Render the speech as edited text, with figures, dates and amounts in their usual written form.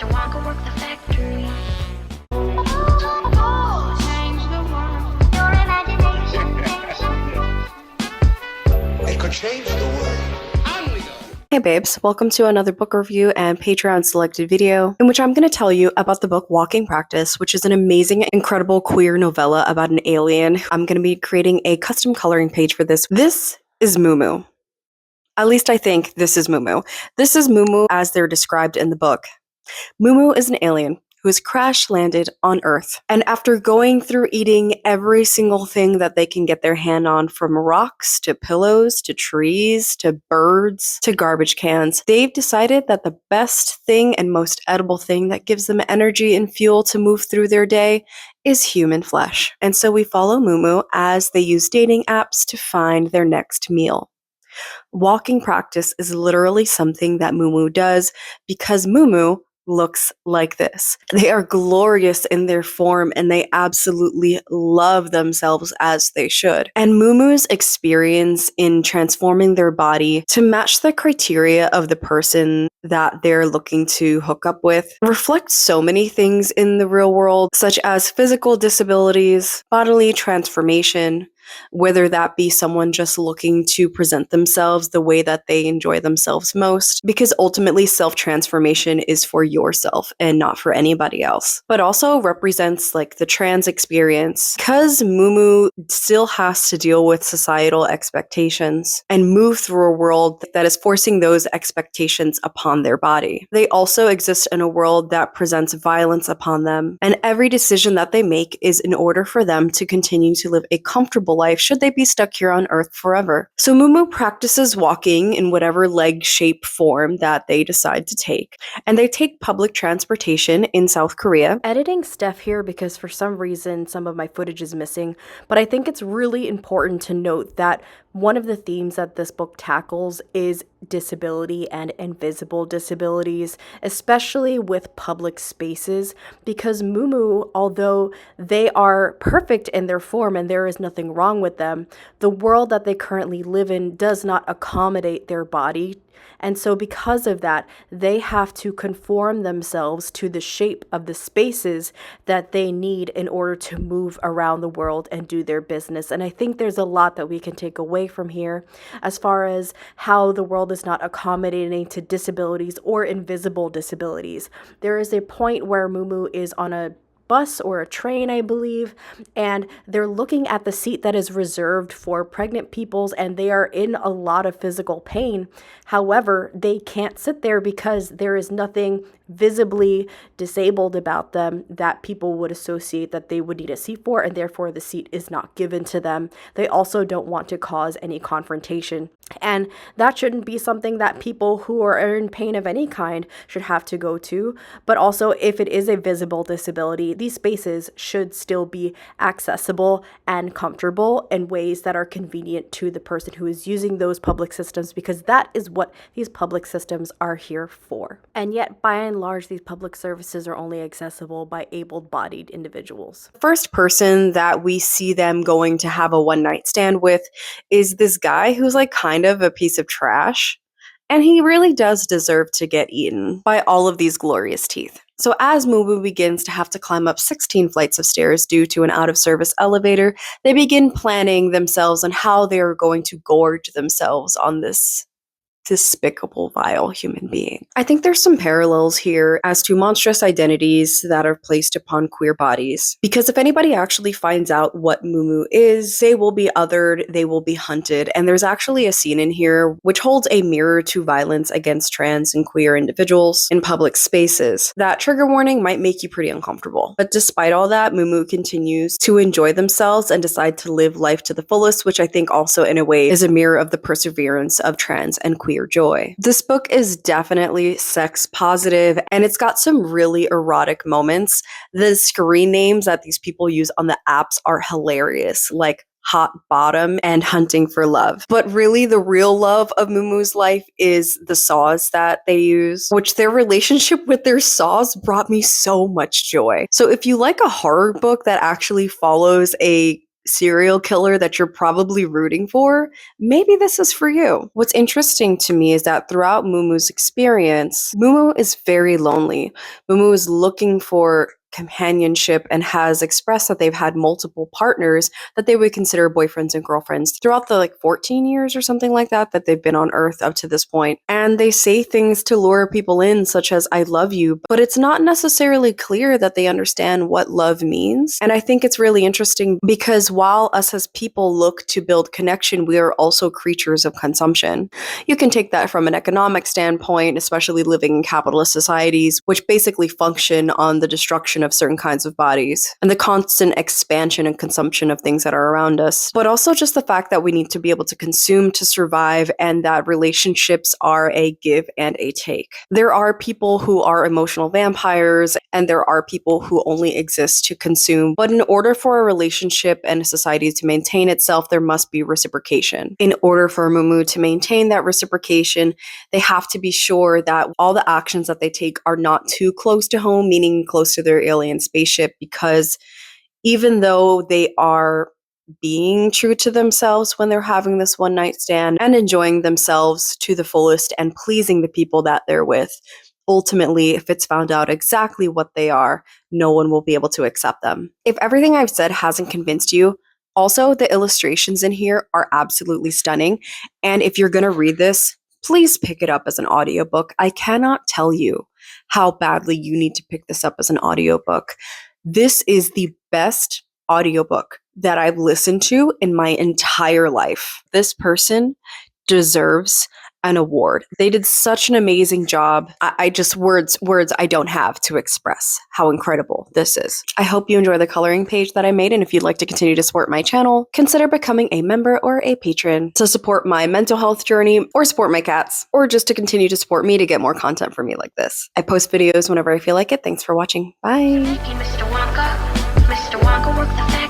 Mr. Wonka worked the factory. Change the world. Your imagination. It could change the world. Hey babes, welcome to another book review and Patreon selected video in which I'm going to tell you about the book Walking Practice, which is an amazing, incredible queer novella about an alien. I'm going to be creating a custom coloring page for this. This is Mumu. At least I think this is Mumu. This is Mumu as they're described in the book. Mumu is an alien who has crash landed on Earth. And after going through eating every single thing that they can get their hand on, from rocks to pillows to trees to birds to garbage cans, they've decided that the best thing and most edible thing that gives them energy and fuel to move through their day is human flesh. And so we follow Mumu as they use dating apps to find their next meal. Walking practice is literally something that Mumu does because Mumu looks like this. They are glorious in their form and they absolutely love themselves as they should. And Mumu's experience in transforming their body to match the criteria of the person that they're looking to hook up with reflects so many things in the real world, such as physical disabilities, bodily transformation, whether that be someone just looking to present themselves the way that they enjoy themselves most, because ultimately self-transformation is for yourself and not for anybody else, but also represents like the trans experience, because Mumu still has to deal with societal expectations and move through a world that is forcing those expectations upon their body. They also exist in a world that presents violence upon them, and every decision that they make is in order for them to continue to live a comfortable life should they be stuck here on Earth forever. So Mumu practices walking in whatever leg shape form that they decide to take, and they take public transportation in South Korea. Editing Steph here because for some reason some of my footage is missing, but I think it's really important to note that one of the themes that this book tackles is disability and invisible disabilities, especially with public spaces, because Mumu, although they are perfect in their form and there is nothing wrong with them, the world that they currently live in does not accommodate their body. And so because of that, they have to conform themselves to the shape of the spaces that they need in order to move around the world and do their business. And I think there's a lot that we can take away from here as far as how the world is not accommodating to disabilities or invisible disabilities. There is a point where Mumu is on a bus or a train, I believe, and they're looking at the seat that is reserved for pregnant peoples, and they are in a lot of physical pain. However, they can't sit there because there is nothing visibly disabled about them that people would associate that they would need a seat for, and therefore the seat is not given to them. They also don't want to cause any confrontation, and that shouldn't be something that people who are in pain of any kind should have to go to. But also, if it is a visible disability, these spaces should still be accessible and comfortable in ways that are convenient to the person who is using those public systems, because that is what these public systems are here for. And yet, by and large, these public services are only accessible by able-bodied individuals. The first person that we see them going to have a one-night stand with is this guy who's like kind of a piece of trash, and he really does deserve to get eaten by all of these glorious teeth. So as Mumu begins to have to climb up 16 flights of stairs due to an out-of-service elevator, they begin planning themselves on how they are going to gorge themselves on this despicable, vile human being. I think there's some parallels here as to monstrous identities that are placed upon queer bodies. Because if anybody actually finds out what Mumu is, they will be othered, they will be hunted, and there's actually a scene in here which holds a mirror to violence against trans and queer individuals in public spaces. That trigger warning might make you pretty uncomfortable. But despite all that, Mumu continues to enjoy themselves and decide to live life to the fullest, which I think also in a way is a mirror of the perseverance of trans and queer joy. This book is definitely sex positive, and it's got some really erotic moments. The screen names that these people use on the apps are hilarious, like Hot Bottom and Hunting for Love. But really, the real love of Mumu's life is the saws that they use, which their relationship with their saws brought me so much joy. So if you like a horror book that actually follows a serial killer that you're probably rooting for, maybe this is for you. What's interesting to me is that throughout Mumu's experience, Mumu is very lonely. Mumu is looking for companionship and has expressed that they've had multiple partners that they would consider boyfriends and girlfriends throughout the 14 years or something like that they've been on Earth up to this point. And they say things to lure people in, such as "I love you," but it's not necessarily clear that they understand what love means. And I think it's really interesting because while us as people look to build connection, we are also creatures of consumption. You can take that from an economic standpoint, especially living in capitalist societies, which basically function on the destruction of certain kinds of bodies and the constant expansion and consumption of things that are around us. But also just the fact that we need to be able to consume to survive, and that relationships are a give and a take. There are people who are emotional vampires, and there are people who only exist to consume. But in order for a relationship and a society to maintain itself, there must be reciprocation. In order for Mumu to maintain that reciprocation, they have to be sure that all the actions that they take are not too close to home, meaning close to their alien spaceship, because even though they are being true to themselves when they're having this one night stand and enjoying themselves to the fullest and pleasing the people that they're with, ultimately, if it's found out exactly what they are, no one will be able to accept them. If everything I've said hasn't convinced you, also the illustrations in here are absolutely stunning. And if you're going to read this, please pick it up as an audiobook. I cannot tell you how badly you need to pick this up as an audiobook. This is the best audiobook that I've listened to in my entire life. This person deserves an award. They did such an amazing job. I just words I don't have to express how incredible this is. I hope you enjoy the coloring page that I made, and if you'd like to continue to support my channel, consider becoming a member or a patron to support my mental health journey, or support my cats, or just to continue to support me to get more content from me like this. I post videos whenever I feel like it. Thanks for watching. Bye. Mr. Wonka worked the